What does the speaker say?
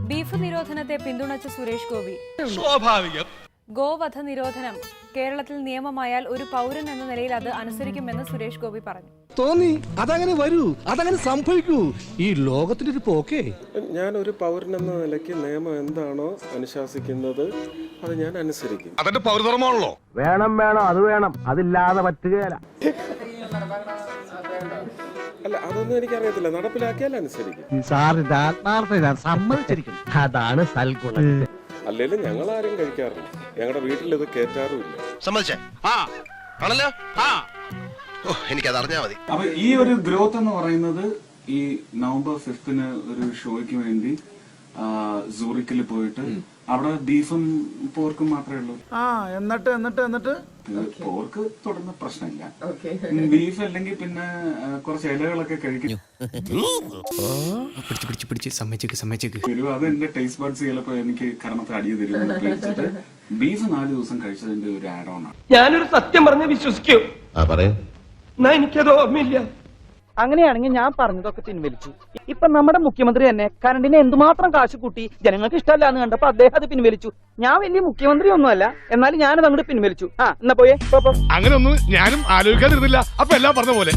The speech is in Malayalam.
ബീഫ് നിരോധനത്തെ പിന്തുണച്ച സുരേഷ് ഗോപി. സ്വാഭാവികം. ഗോവധ നിരോധനം കേരളത്തിൽ നിയമമായാൽ ഒരു പൗരൻ എന്ന നിലയിൽ അത് അനുസരിക്കുമെന്ന് സുരേഷ് ഗോപി പറഞ്ഞു. തോന്നി അതങ്ങനെ വരൂ, അതങ്ങനെ സംഭവിക്കൂ. ഈ ലോകത്തിന്റെ ഒരു പോക്കേ. ഞാൻ ഒരു പൗരൻ എന്ന നിലയ്ക്ക് നിയമം എന്താണോ അനുശാസിക്കുന്നത് അത് ഞാൻ അനുസരിക്കും. അതെന്റെ പൗരധർമ്മമാണല്ലോ. വേണം വേണം അത് വേണം, അതില്ലാതെ പറ്റുകയില്ല. അല്ല, അതൊന്നും എനിക്കറിയത്തില്ല. നടപ്പിലാക്കിയാൽ അനുസരിക്കും. സാറിന്റെ ആത്മാർത്ഥത ഞാൻ സമ്മതിച്ചിരിക്കുന്നു. അതാണ് സൽഗുണം. അല്ലെങ്കിലും ഞങ്ങൾ ആരും കഴിക്കാറില്ല. ഞങ്ങളുടെ വീട്ടിൽ ഇത് കേറ്റാറുമില്ല. സമ്മതിച്ചേ? ആണല്ലോ. എനിക്കത് അറിഞ്ഞാ മതി. അപ്പൊ ഈ ഒരു ഗ്രോത്ത് എന്ന് പറയുന്നത് ഈ നവംബർ 5th ഒരു ഷോയ്ക്ക് വേണ്ടി സൂറിക്കിൽ പോയിട്ട് അവിടെ ബീഫും പോർക്കും മാത്രമേ ഉള്ളൂ. എന്നിട്ട് പോർക്ക് തുടർന്ന് പ്രശ്നമില്ല. ബീഫ് അല്ലെങ്കിൽ പിന്നെ കുറച്ച് ഇലകളൊക്കെ കഴിക്കും. അത് എന്റെ ടേസ്റ്റ് ബഡ്സ് ചിലപ്പോ എനിക്ക് കർമ്മത്തെ അടിയ തരും വെച്ചിട്ട് ബീഫ് 4 ദിവസം കഴിച്ചതിന്റെ ഒരു ആഡ് ഓൺ ആണ്. ഞാനൊരു സത്യം പറഞ്ഞ് വിശ്വസിക്കൂ. എന്നാ എനിക്കത് ഓർമ്മയില്ല. അങ്ങനെയാണെങ്കിൽ ഞാൻ പറഞ്ഞതൊക്കെ പിൻവലിച്ചു. ഇപ്പൊ നമ്മുടെ മുഖ്യമന്ത്രി തന്നെ കറണ്ടിന് എന്തുമാത്രം കാശ് കൂട്ടി ജനങ്ങൾക്ക് ഇഷ്ടമല്ല എന്ന് കണ്ടപ്പോ അദ്ദേഹം അത് പിൻവലിച്ചു. ഞാൻ വലിയ മുഖ്യമന്ത്രി ഒന്നുമല്ല, എന്നാലും ഞാനത് അങ്ങോട്ട് പിൻവലിച്ചു. എന്നാ പോയേ. അങ്ങനെ ഒന്നും ഞാനും ആലോചിക്കാതിരുന്നില്ല. അപ്പൊ എല്ലാം പറഞ്ഞ പോലെ